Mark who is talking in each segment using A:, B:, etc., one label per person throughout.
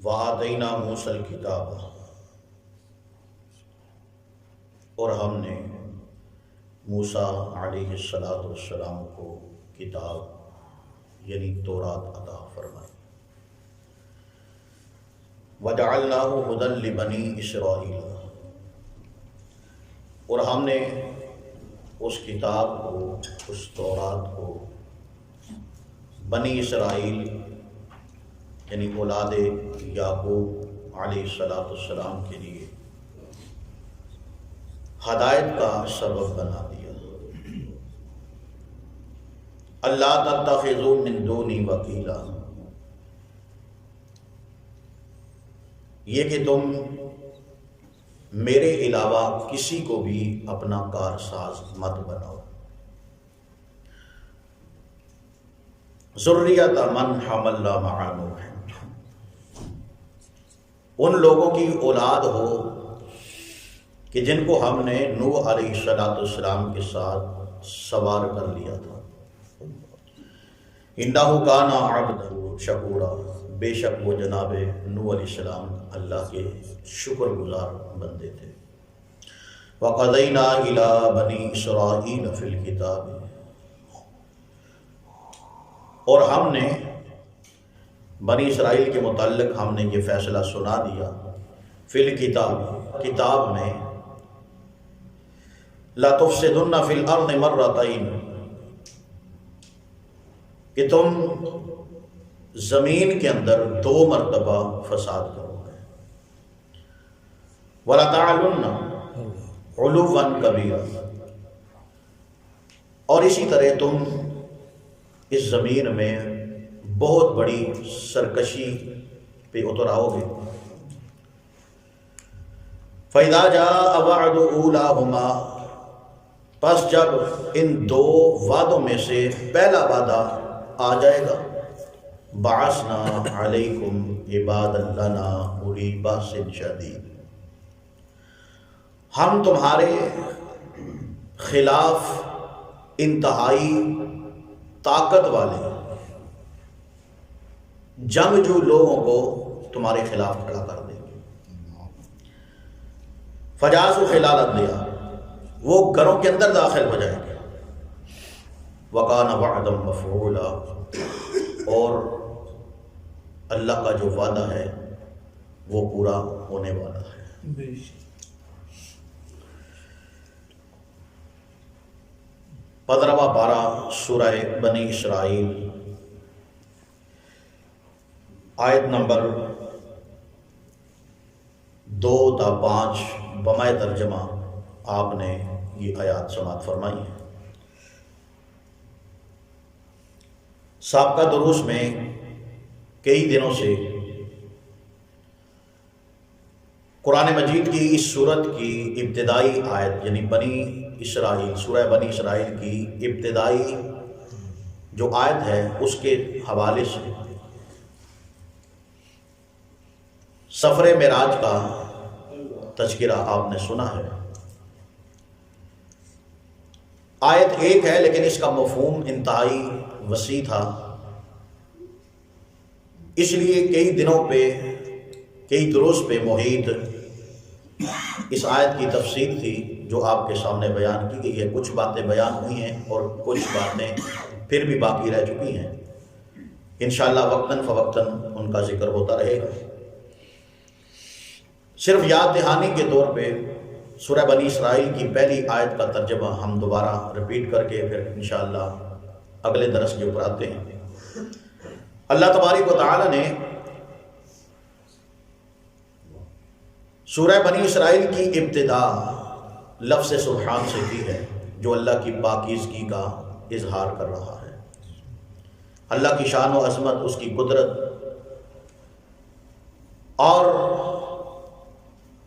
A: وَآتَيْنَا مُوسَى الْكِتَابَ، اور ہم نے موسیٰ علیہ السلام کو کتاب یعنی تورات عطا فرمائی۔ وَجَعَلْنَاهُ هُدًى لِبَنِي إِسرائیل، اور ہم نے اس کتاب کو، اس تورات کو بنی اسرائیل یعنی اولاد یعقوب علیہ السلام کے لیے ہدایت کا سبب بنا دیا۔ اللہ تتخذوا من دونی وکیلا، یہ کہ تم میرے علاوہ کسی کو بھی اپنا کارساز مت بناؤ۔ ذریۃ من حملنا مع نوح، ان لوگوں کی اولاد ہو کہ جن کو ہم نے نوح علیہ السلام کے ساتھ سوار کر لیا تھا۔ انہ کان عبدا شکورا، بے شک وہ جناب نوح علیہ السلام اللہ کے شکر گزار بندے تھے۔ وقضینا الی بنی اسرائیل فی الکتاب، اور ہم نے بنی اسرائیل کے متعلق ہم نے یہ فیصلہ سنا دیا فی الکتاب، کتاب میں، لَتُفْسِدُنَّ فِي الْأَرْضِ مَرَّتَيْنِ، کہ تم زمین کے اندر 2 مرتبہ فساد کرو گے۔ وَلَتَعْلُنَّ عُلُوًّا كَبِيرًا، اور اسی طرح تم اس زمین میں بہت بڑی سرکشی پہ اتر آؤ گے۔ فَإِذَا جَاءَ وَعْدُ أُولَاهُمَا، پس جب ان 2 وعدوں میں سے پہلا وعدہ آ جائے گا، بَعَثْنَا عَلَيْكُمْ عِبَادًا لَنَا أُولِي بَأْسٍ شَدِيدٍ، ہم تمہارے خلاف انتہائی طاقت والے جنگجو لوگوں کو تمہارے خلاف کھڑا کر دیں گے۔ فجاسوا خلال الدیار، وہ گھروں کے اندر داخل ہو جائیں گے۔ وکان وعدا مفعولا، اور اللہ کا جو وعدہ ہے وہ پورا ہونے والا ہے۔ 15واں پارہ سورہ بنی اسرائیل، آیت نمبر 2 تا 5 بمائے ترجمہ آپ نے یہ آیات سماعت فرمائی ہے۔ سابقہ دروس میں کئی دنوں سے قرآن مجید کی اس سورت کی ابتدائی آیت یعنی بنی اسرائیل، سورہ بنی اسرائیل کی ابتدائی جو آیت ہے اس کے حوالے سے سفر معراج کا تذکرہ آپ نے سنا ہے۔ آیت ایک ہے لیکن اس کا مفہوم انتہائی وسیع تھا، اس لیے کئی دنوں پہ کئی دروس پہ محیط اس آیت کی تفسیر تھی جو آپ کے سامنے بیان کی گئی ہے۔ کچھ باتیں بیان ہوئی ہیں اور کچھ باتیں پھر بھی باقی رہ چکی ہیں، انشاءاللہ وقتاً فوقتاً ان کا ذکر ہوتا رہے گا۔ صرف یاد دہانی کے طور پہ سورہ بنی اسرائیل کی پہلی آیت کا ترجمہ ہم دوبارہ رپیٹ کر کے پھر انشاءاللہ اگلے درس کے اوپر آتے ہیں۔ اللہ تبارک و تعالی نے سورہ بنی اسرائیل کی ابتدا لفظ سبحان سے کی ہے، جو اللہ کی پاکیزگی کا اظہار کر رہا ہے، اللہ کی شان و عظمت، اس کی قدرت، اور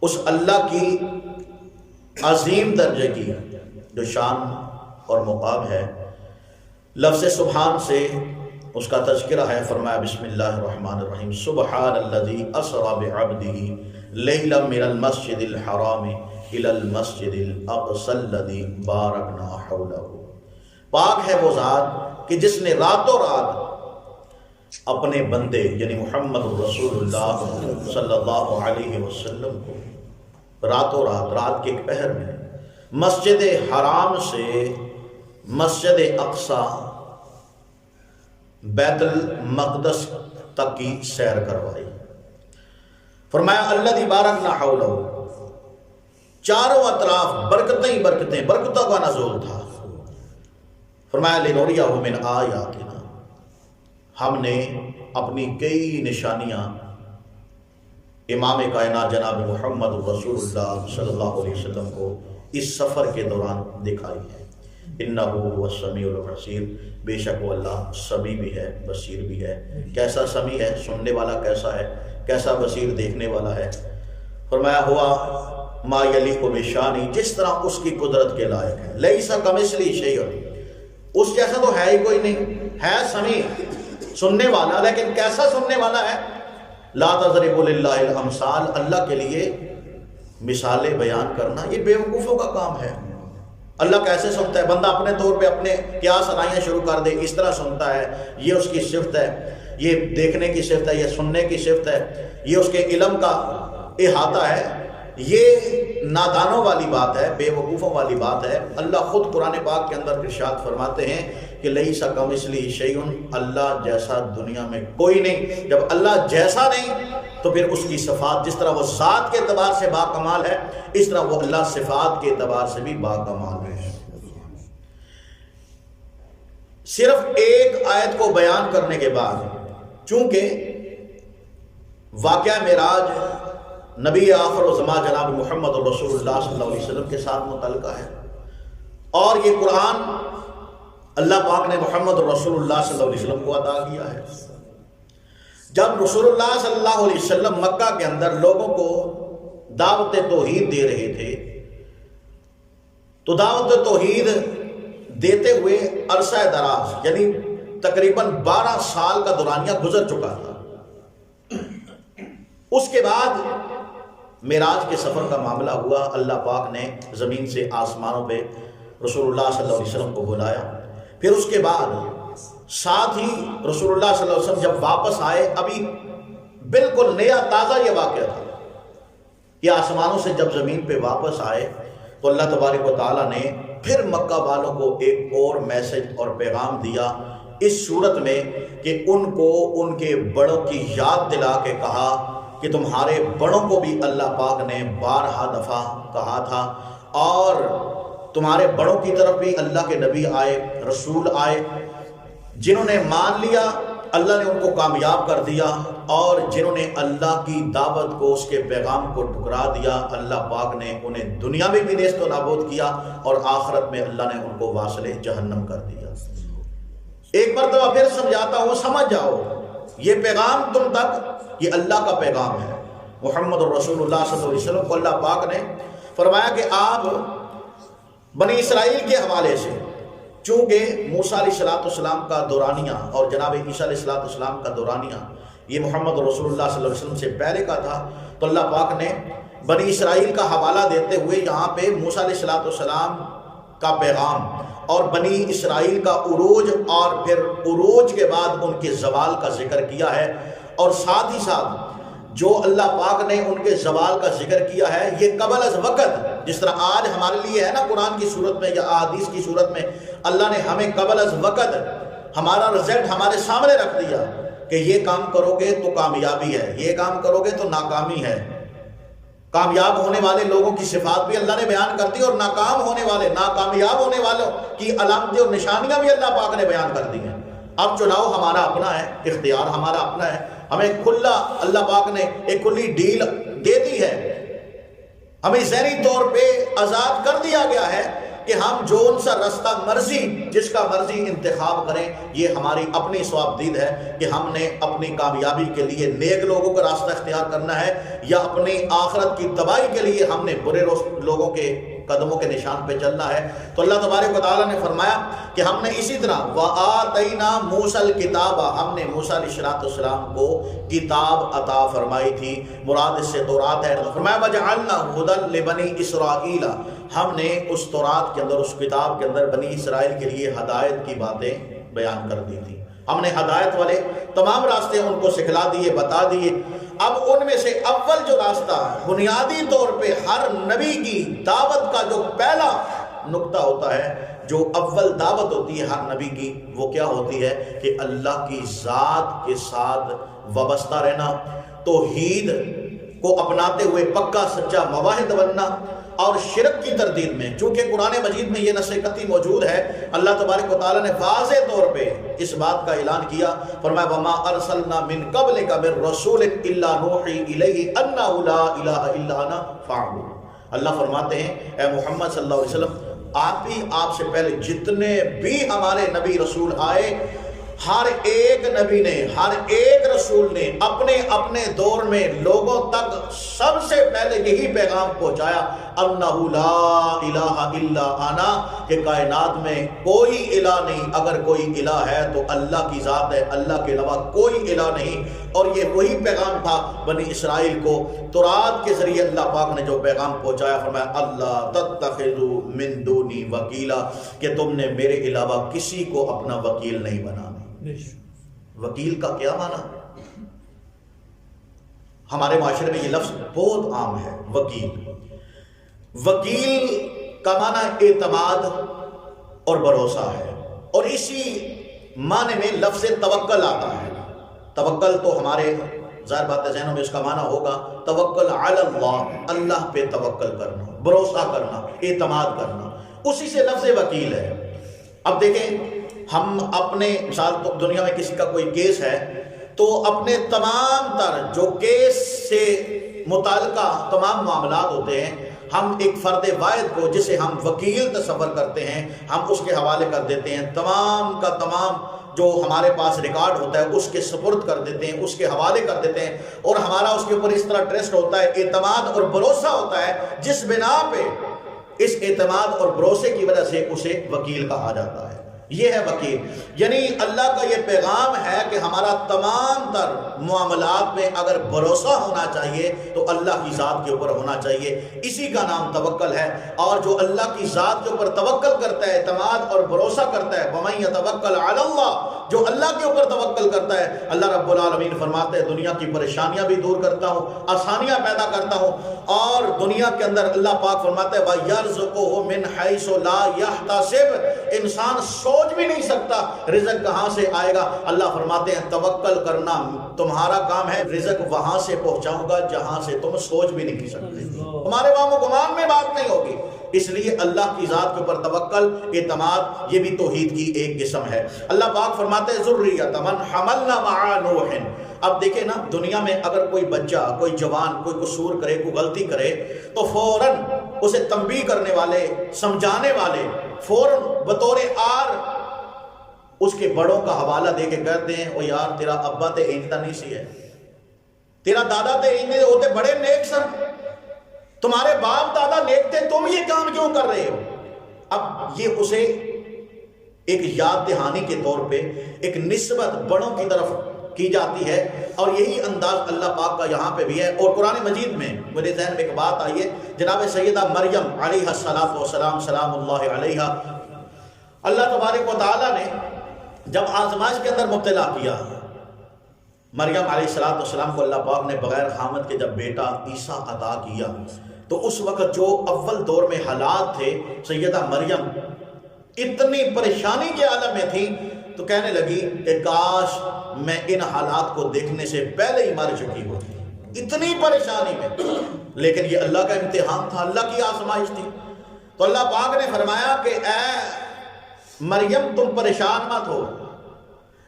A: اس اللہ کی عظیم درجے کی جو شان اور مقام ہے۔ لفظ سبحان سے اس کا تذکرہ ہے، فرمایا بسم اللہ الرحمن الرحیم، سبحان الذی اسری بعبدہ لیلا من المسجد الحرام الی المسجد الاقصی الذی بارکنا حولہ، پاک ہے وہ ذات کہ جس نے راتوں رات اپنے بندے یعنی محمد رسول اللہ صلی اللہ علیہ وسلم کو راتوں رات کے ایک پہر میں مسجد حرام سے مسجد اقصی بیت المقدس تک کی سیر کروائی۔ فرمایا الذی بارکنا حولہ، چاروں اطراف برکتیں ہی برکتیں، برکتوں کا نزول تھا۔ فرمایا لنریہ من آیاتنا، ہم نے اپنی کئی نشانیاں امام کائنات جناب محمد رسول اللہ صلی اللہ علیہ وسلم کو اس سفر کے دوران دکھائی ہے۔ انہ هو السمیع البصیر، بے شک وہ اللہ سمیع بھی ہے بصیر بھی ہے۔ کیسا سمیع ہے؟ سننے والا کیسا ہے؟ کیسا بصیر؟ دیکھنے والا ہے۔ فرمایا ہوا ما یلیق بشانی، جس طرح اس کی قدرت کے لائق ہے۔ لیس کمثلہ شیء، اس جیسا تو ہے ہی کوئی نہیں، ہے سمیع سننے والا، لیکن کیسا سننے والا ہے؟ لا تضربوا للہ الامثال، اللہ کے لیے مثالیں بیان کرنا یہ بیوقوفوں کا کام ہے۔ اللہ کیسے سنتا ہے؟ بندہ اپنے طور پہ اپنے قیاس آرائیاں شروع کر دے، اس طرح سنتا ہے، یہ اس کی صفت ہے، یہ دیکھنے کی صفت ہے، یہ سننے کی صفت ہے، یہ اس کے علم کا احاطہ ہے۔ یہ نادانوں والی بات ہے، بے وقوفوں والی بات ہے۔ اللہ خود قرآن پاک کے اندر ارشاد فرماتے ہیں کہ لیس کمثلہ شیء، اللہ جیسا دنیا میں کوئی نہیں۔ جب اللہ جیسا نہیں تو پھر اس کی صفات، جس طرح وہ ذات کے اعتبار سے با کمال ہے، اس طرح وہ اللہ صفات کے اعتبار سے بھی با کمال ہے۔ صرف ایک آیت کو بیان کرنے کے بعد، چونکہ واقعہ معراج نبی آخر الزمان جناب محمد رسول اللہ صلی اللہ علیہ وسلم کے ساتھ متعلقہ ہے، اور یہ قرآن اللہ پاک نے محمد رسول اللہ صلی اللہ علیہ وسلم کو عطا کیا ہے۔ جب رسول اللہ صلی اللہ علیہ وسلم مکہ کے اندر لوگوں کو دعوت توحید دے رہے تھے، تو دعوت توحید دیتے ہوئے عرصہ دراز یعنی تقریباً 12 سال کا دورانیہ گزر چکا تھا۔ اس کے بعد معراج کے سفر کا معاملہ ہوا، اللہ پاک نے زمین سے آسمانوں پہ رسول اللہ صلی اللہ علیہ وسلم کو بلایا۔ پھر اس کے بعد ساتھ ہی رسول اللہ صلی اللہ علیہ وسلم جب واپس آئے، ابھی بالکل نیا تازہ یہ واقعہ تھا کہ آسمانوں سے جب زمین پہ واپس آئے تو اللہ تبارک و تعالیٰ نے پھر مکہ والوں کو ایک اور میسج اور پیغام دیا، اس صورت میں کہ ان کو ان کے بڑوں کی یاد دلا کے کہا کہ تمہارے بڑوں کو بھی اللہ پاک نے بارہا دفعہ کہا تھا، اور تمہارے بڑوں کی طرف بھی اللہ کے نبی آئے، رسول آئے، جنہوں نے مان لیا اللہ نے ان کو کامیاب کر دیا، اور جنہوں نے اللہ کی دعوت کو، اس کے پیغام کو ٹھکرا دیا، اللہ پاک نے انہیں دنیا میں بھی نیست و نابود کیا، اور آخرت میں اللہ نے ان کو واصل جہنم کر دیا۔ ایک مرتبہ پھر سمجھاتا ہوں، سمجھ جاؤ یہ پیغام تم تک، یہ اللہ کا پیغام ہے۔ محمد رسول اللہ صلی اللہ علیہ وسلم کو اللہ پاک نے فرمایا کہ آپ بنی اسرائیل کے حوالے سے، چونکہ موسیٰ علیہ السلام کا دورانیہ اور جناب عیسیٰ علیہ السلام کا دورانیہ یہ محمد رسول اللہ صلی اللہ علیہ وسلم سے پہلے کا تھا، تو اللہ پاک نے بنی اسرائیل کا حوالہ دیتے ہوئے یہاں پہ موسیٰ علیہ السلام کا پیغام اور بنی اسرائیل کا عروج، اور پھر عروج کے بعد ان کے زوال کا ذکر کیا ہے، اور ساتھ ہی ساتھ جو اللہ پاک نے ان کے زوال کا ذکر کیا ہے یہ قبل از وقت، جس طرح آج ہمارے لیے ہے نا قرآن کی صورت میں یا احادیث کی صورت میں، اللہ نے ہمیں قبل از وقت ہمارا رزلٹ ہمارے سامنے رکھ دیا کہ یہ کام کرو گے تو کامیابی ہے، یہ کام کرو گے تو ناکامی ہے۔ کامیاب ہونے والے لوگوں کی صفات بھی اللہ نے بیان کر دی، اور ناکام ہونے والے، ناکامیاب ہونے والوں کی علامتیں اور نشانیاں بھی اللہ پاک نے بیان کر دی ہیں۔ اب چناؤ ہمارا اپنا ہے، اختیار ہمارا اپنا ہے، ہمیں کھلا اللہ پاک نے ایک کھلی ڈیل دے دی ہے، ہمیں ذہنی طور پہ آزاد کر دیا گیا ہے کہ ہم جو ان سا رستہ مرضی، جس کا مرضی انتخاب کریں، یہ ہماری اپنی ثوابدید ہے کہ ہم نے اپنی کامیابی کے لیے نیک لوگوں کا راستہ اختیار کرنا ہے، یا اپنی آخرت کی تباہی کے لیے ہم نے برے لوگوں کے قدموں کے نشان پہ چلنا ہے۔ تو اللہ تبارک و تعالیٰ نے فرمایا کہ ہم نے اسی طرح وَآتَيْنَا مُوسَى الْكِتَابَ، ہم نے موسیٰ علیہ السلام کو کتاب عطا فرمائی تھی، مراد اس سے تورات ہے۔ فرمایا وَجَعَلْنَا هُدًى لِبَنِي إِسْرَائِيلَ، ہم نے اس تورات کے اندر، اس کتاب کے اندر بنی اسرائیل کے لیے ہدایت کی باتیں بیان کر دی تھی. ہم نے ہدایت والے تمام راستے ان کو سکھلا دیے، بتا دیے. اب ان میں سے اول جو راستہ بنیادی طور پہ ہر نبی کی دعوت کا جو پہلا نقطہ ہوتا ہے، جو اول دعوت ہوتی ہے ہر نبی کی، وہ کیا ہوتی ہے کہ اللہ کی ذات کے ساتھ وابستہ رہنا، توحید کو اپناتے ہوئے پکا سچا موحد بننا، اور شرک کی تردید میں. چونکہ قرآن مجید میں یہ نص قطعی موجود ہے، اللہ تبارک و تعالیٰ نے واضح طور پہ اس بات کا اعلان کیا، فرمایا وَمَا أَرْسَلْنَا مِن قَبْلِكَ مِن رَّسُولٍ إِلَّا نُوحِي إِلَيْهِ أَنَّهُ لَا إِلَٰهَ إِلَّا أَنَا فَاعْبُدُونِ. اللہ فرماتے ہیں اے محمد صلی اللہ علیہ وسلم، آپ سے پہلے جتنے بھی ہمارے نبی رسول آئے، ہر ایک نبی نے، ہر ایک رسول نے اپنے اپنے دور میں لوگوں تک سب سے پہلے یہی پیغام پہنچایا، انہ لا الہ الا انا، کہ کائنات میں کوئی الہ نہیں، اگر کوئی الہ ہے تو اللہ کی ذات ہے، اللہ کے علاوہ کوئی الہ نہیں. اور یہ وہی پیغام تھا بنی اسرائیل کو تورات کے ذریعے اللہ پاک نے جو پیغام پہنچایا، فرمایا اللہ تتخذوا من دونی وکیلا، کہ تم نے میرے علاوہ کسی کو اپنا وکیل نہیں بنانا. وکیل کا کیا معنی؟ ہمارے معاشرے میں یہ لفظ بہت عام ہے، وکیل. وکیل کا معنی اعتماد اور بھروسہ ہے، اور اسی معنی میں لفظ توکل آتا ہے. توکل تو ہمارے ظاہر بات ہے ذہنوں میں اس کا معنی ہوگا توکل علی اللہ، اللہ پہ توکل کرنا، بھروسہ کرنا، اعتماد کرنا. اسی سے لفظ وکیل ہے. اب دیکھیں، ہم اپنے مثال تو دنیا میں کسی کا کوئی کیس ہے تو اپنے تمام تر جو کیس سے متعلقہ تمام معاملات ہوتے ہیں، ہم ایک فرد واحد کو جسے ہم وکیل تصور کرتے ہیں، ہم اس کے حوالے کر دیتے ہیں. تمام کا تمام جو ہمارے پاس ریکارڈ ہوتا ہے اس کے سپرد کر دیتے ہیں، اس کے حوالے کر دیتے ہیں، اور ہمارا اس کے اوپر اس طرح ٹرسٹ ہوتا ہے، اعتماد اور بھروسہ ہوتا ہے، جس بنا پہ اس اعتماد اور بھروسے کی وجہ سے اسے وکیل کہا جاتا ہے. یہ ہے وکیل. یعنی اللہ کا یہ پیغام ہے کہ ہمارا تمام تر معاملات میں اگر بھروسہ ہونا چاہیے تو اللہ کی ذات کے اوپر ہونا چاہیے. اسی کا نام توکل ہے. اور جو اللہ کی ذات کے اوپر توکل کرتا ہے، اعتماد اور بھروسہ کرتا ہے، وَمَن يَتَوَكَّلْ عَلَى اللَّهِ، جو اللہ کے اوپر توکل کرتا ہے، اللہ رب العالمین فرماتے ہیں دنیا کی پریشانیاں بھی دور کرتا ہوں، آسانیاں پیدا کرتا ہوں. اور دنیا کے اندر اللہ پاک فرماتے ہیں وَيَرْزُقُهُ مِنْ حَيْثُ لَا يَحْتَسِبُ، انسان سوچ بھی نہیں سکتا رزق کہاں سے آئے گا. اللہ فرماتے ہیں توکل کرنا تمہارا کام ہے، رزق وہاں سے پہنچاؤں گا جہاں سے تم سوچ بھی نہیں سکتے، تمہارے وہم و گمان میں بات نہیں ہوگی. اس لیے اللہ کی ذات کے اوپر توکل، اعتماد، یہ بھی توحید کی ایک قسم ہے. اللہ پاک فرماتے ہیں ذریۃ من حملنا مع نوح. اب دیکھیں نا، دنیا میں اگر کوئی بچہ، کوئی جوان کوئی قصور کرے، کوئی غلطی کرے تو فوراً اسے تنبیہ کرنے والے، سمجھانے والے فوراً بطور آر اس کے بڑوں کا حوالہ دے کے کہتے ہیں او یار تیرا ابا تے اینجتا نہیں سی ہے، تیرا دادا تے اینجتے ہوتے بڑے نیک سن، تمہارے باپ دادا نیک تھے، تم یہ کام کیوں کر رہے ہو؟ اب یہ اسے ایک یاد دہانی کے طور پہ ایک نسبت بڑوں کی طرف کی جاتی ہے. اور یہی انداز اللہ پاک کا یہاں پہ بھی ہے. اور قرآن مجید میں میرے ذہن میں ایک بات آئی ہے، جناب سیدہ مریم علیہ السلام سلام اللہ علیہا، اللہ تبارک و تعالیٰ نے جب آزمائش کے اندر مبتلا کیا مریم علیہ السلام کو، اللہ پاک نے بغیر خامد کے جب بیٹا عیسیٰ عطا کیا تو اس وقت جو اول دور میں حالات تھے، سیدہ مریم اتنی پریشانی کے عالم میں تھی تو کہنے لگی کہ کاش میں ان حالات کو دیکھنے سے پہلے ہی مر چکی ہوتی، اتنی پریشانی میں. لیکن یہ اللہ کا امتحان تھا، اللہ کی آزمائش تھی. تو اللہ پاک نے فرمایا کہ اے مریم تم پریشان مت ہو،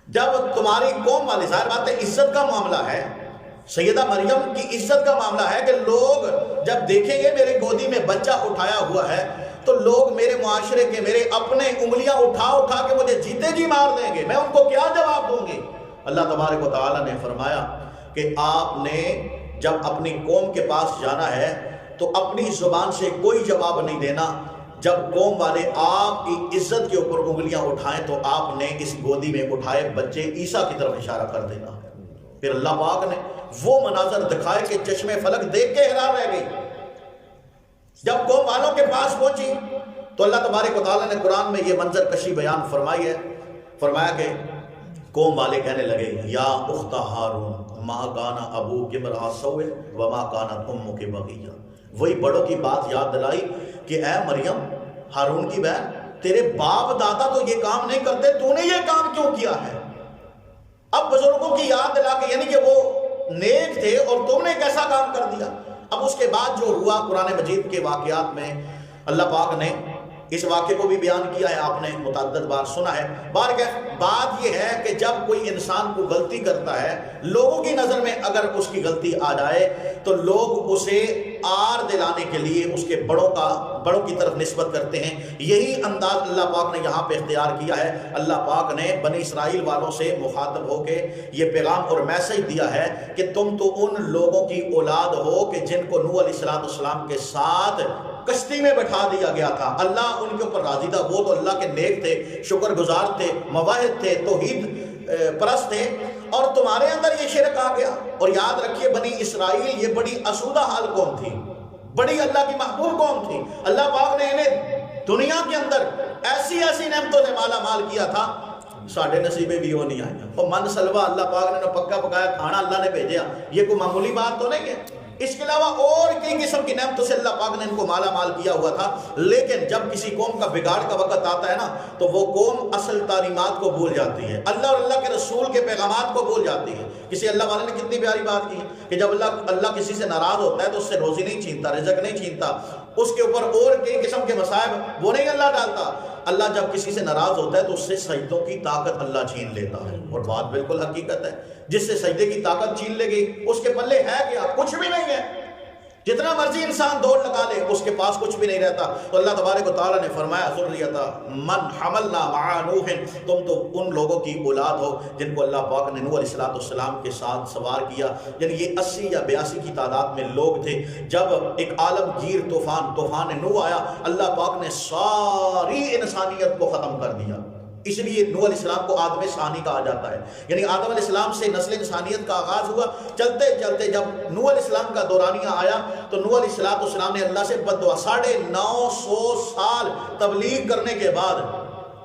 A: جب تمہاری قوم والے، ظاہر بات ہے عزت کا معاملہ ہے، سیدہ مریم کی عزت کا معاملہ ہے کہ لوگ جب دیکھیں گے میرے گودی میں بچہ اٹھایا ہوا ہے تو لوگ میرے معاشرے کے، میرے اپنے انگلیاں اٹھا اٹھا کے مجھے جیتے جی مار دیں گے، میں ان کو کیا جواب دوں گی؟ اللہ تبارک و تعالیٰ نے فرمایا کہ آپ نے جب اپنی قوم کے پاس جانا ہے تو اپنی زبان سے کوئی جواب نہیں دینا. جب قوم والے آپ کی عزت کے اوپر انگلیاں اٹھائیں تو آپ نے اس گودی میں اٹھائے بچے عیسیٰ کی طرف اشارہ کر دینا. پھر اللہ پاک نے وہ مناظر دکھائے کہ چشمے فلک دیکھ کے حیران رہ گئی. جب قوم والوں کے پاس پہنچی تو اللہ تبارک و تعالیٰ نے قرآن میں یہ منظر کشی بیان فرمائی ہے. فرمایا کہ قوم والے کہنے لگے یا اخت ہارون ما کان ابوک امرأ سوء وما کانت امک بغیہ. وہی بڑوں کی بات یاد دلائی کہ اے مریم، ہارون کی بہن، تیرے باپ دادا تو یہ کام نہیں کرتے، تو نے یہ کام کیوں کیا ہے؟ اب بزرگوں کی یاد دلا کے، یعنی کہ وہ نیک تھے اور تم نے کیسا کام کر دیا. اب اس کے بعد جو ہوا قرآن مجید کے واقعات میں اللہ پاک نے اس واقعے کو بھی بیان کیا ہے، آپ نے متعدد بار سنا ہے. بات یہ ہے کہ جب کوئی انسان کو غلطی کرتا ہے، لوگوں کی نظر میں اگر اس کی غلطی آ جائے تو لوگ اسے آر دلانے کے لیے اس کے بڑوں کی طرف نسبت کرتے ہیں. یہی انداز اللہ پاک نے یہاں پہ اختیار کیا ہے. اللہ پاک نے بنی اسرائیل والوں سے مخاطب ہو کے یہ پیغام اور میسج دیا ہے کہ تم تو ان لوگوں کی اولاد ہو کہ جن کو نوح علیہ السلام کے ساتھ کشتی میں بٹھا دیا گیا تھا. اللہ ان کے اوپر راضی تھا. وہ تو اللہ کے نیک تھے، شکر گزار تھے، مواحد تھے، توحید پرست تھے، اور تمہارے اندر یہ شرک آ گیا. اور یاد رکھیے بنی اسرائیل یہ بڑی اسودہ حال قوم تھی، بڑی اللہ کی محبوب قوم تھی. اللہ پاک نے انہیں دنیا کے اندر ایسی نعمتوں سے مالا مال کیا تھا، ساڑھے نصیبے بھی وہ نہیں آئیں. اور من سلوا اللہ پاک نے پکا پکایا کھانا اللہ نے بھیجا. یہ کوئی معمولی بات تو نہیں ہے. اس کے علاوہ اور کئی قسم کی نعمتوں سے اللہ پاک نے ان کو مالا مال کیا ہوا تھا. لیکن جب کسی قوم کا بگاڑ کا وقت آتا ہے نا تو وہ قوم اصل تعلیمات کو بھول جاتی ہے، اللہ اور اللہ کے رسول کے پیغامات کو بھول جاتی ہے. کسی اللہ والے نے کتنی پیاری بات کی کہ جب اللہ کسی سے ناراض ہوتا ہے تو اس سے روزی نہیں چھینتا، رزق نہیں چھینتا، اس کے اوپر اور کئی قسم کے مصائب وہ نہیں اللہ ڈالتا. اللہ جب کسی سے ناراض ہوتا ہے تو اس سے سجدوں کی طاقت اللہ چھین لیتا ہے. اور بات بالکل حقیقت ہے، جس سے سجدے کی طاقت چھین لے گئی اس کے پلے ہے کیا؟ کچھ بھی نہیں ہے. جتنا مرضی انسان دوڑ لگا لے اس کے پاس کچھ بھی نہیں رہتا. تو اللہ تبارک و تعالیٰ نے فرمایا ذریۃ من حملنا مع نوح، تم تو ان لوگوں کی اولاد ہو جن کو اللہ پاک نے نوح علیہ السلام کے ساتھ سوار کیا. یعنی یہ 80 یا 82 کی تعداد میں لوگ تھے. جب ایک عالمگیر طوفان نوح آیا، اللہ پاک نے ساری انسانیت کو ختم کر دیا. اس لیے نوح علیہ السلام کو آدم ثانی کہا جاتا ہے. یعنی آدم علیہ السلام سے نسل انسانیت کا آغاز ہوا. چلتے چلتے جب نوح علیہ السلام کا دورانیہ آیا تو نوح علیہ السلام نے اللہ سے بد دعا. 950 سال تبلیغ کرنے کے بعد،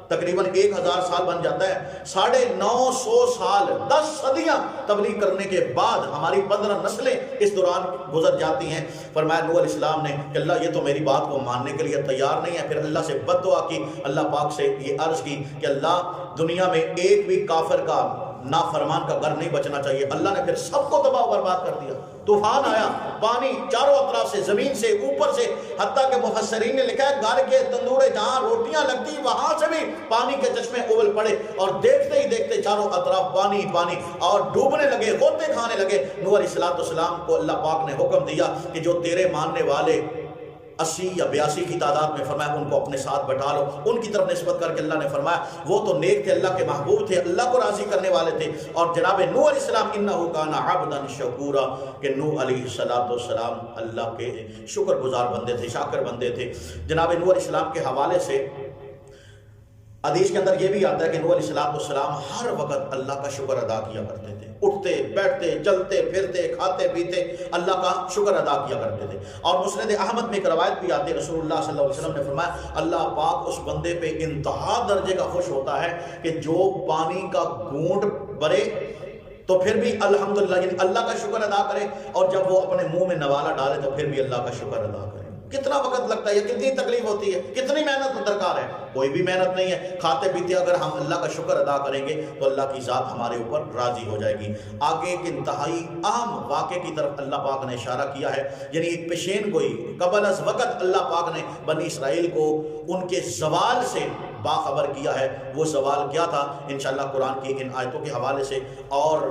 A: تقریباً 1000 سال بن جاتا ہے، 950 سال 10 صدیاں تبلیغ کرنے کے بعد ہماری 15 نسلیں اس دوران گزر جاتی ہیں. فرمایا نوح علیہ السلام نے کہ اللہ یہ تو میری بات کو ماننے کے لیے تیار نہیں ہے. پھر اللہ سے بد دعا کی، اللہ پاک سے یہ عرض کی کہ اللہ دنیا میں ایک بھی کافر کا، نافرمان کا گھر نہیں بچنا چاہیے. اللہ نے پھر سب کو تباہ و برباد کر دیا. طوفان آیا، پانی چاروں اطراف سے، زمین سے، اوپر سے، حتیٰ کہ مفسرین نے لکھا ہے گھر کے تندورے جہاں روٹیاں لگتی وہاں سے بھی پانی کے چشمے ابل پڑے، اور دیکھتے ہی دیکھتے چاروں اطراف پانی پانی، اور ڈوبنے لگے، غوطے کھانے لگے. نوح علیہ السلام کو اللہ پاک نے حکم دیا کہ جو تیرے ماننے والے 80 یا 82 کی تعداد میں، فرمایا ان کو اپنے ساتھ بٹھا لو. ان کی طرف نسبت کر کے اللہ نے فرمایا وہ تو نیک تھے، اللہ کے محبوب تھے، اللہ کو راضی کرنے والے تھے. اور جناب نوح علیہ السلام انہ کان عبدا شکورا، کہ نوح علیہ السلام اللہ کے شکر گزار بندے تھے، شاکر بندے تھے. جناب نوح علیہ السلام کے حوالے سے حدیث کے اندر یہ بھی آتا ہے کہ نوح علیہ السلام ہر وقت اللہ کا شکر ادا کیا کرتے تھے. اٹھتے بیٹھتے چلتے پھرتے کھاتے پیتے اللہ کا شکر ادا کیا کرتے تھے. اور مسند احمد میں ایک روایت بھی آتی ہے، رسول اللہ صلی اللہ علیہ وسلم نے فرمایا اللہ پاک اس بندے پہ انتہا درجے کا خوش ہوتا ہے کہ جو پانی کا گھونٹ بھرے تو پھر بھی الحمدللہ، یعنی اللہ کا شکر ادا کرے، اور جب وہ اپنے منہ میں نوالا ڈالے تو پھر بھی اللہ کا شکر ادا کرے. کتنا وقت لگتا ہے، کتنی تکلیف ہوتی ہے، کتنی محنت درکار ہے. کوئی بھی محنت نہیں ہے. کھاتے پیتے اگر ہم اللہ کا شکر ادا کریں گے تو اللہ کی ذات ہمارے اوپر راضی ہو جائے گی. آگے ایک انتہائی اہم واقعے کی طرف اللہ پاک نے اشارہ کیا ہے، یعنی ایک پیشین گوئی قبل از وقت اللہ پاک نے بنی اسرائیل کو ان کے زوال سے باخبر کیا ہے. وہ زوال کیا تھا انشاءاللہ قرآن کی ان آیتوں کے حوالے سے، اور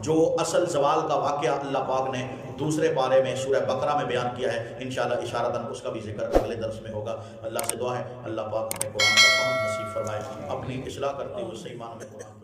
A: جو اصل زوال کا واقعہ اللہ پاک نے دوسرے پارے میں سورہ بقرہ میں بیان کیا ہے، انشاءاللہ اشارتاً اس کا بھی ذکر اگلے درس میں ہوگا. اللہ سے دعا ہے اللہ پاک ہمیں قرآن کا فہم نصیب فرمائے، اپنی اصلاح کرتے ہوئے صحیح معنوں میں قرآن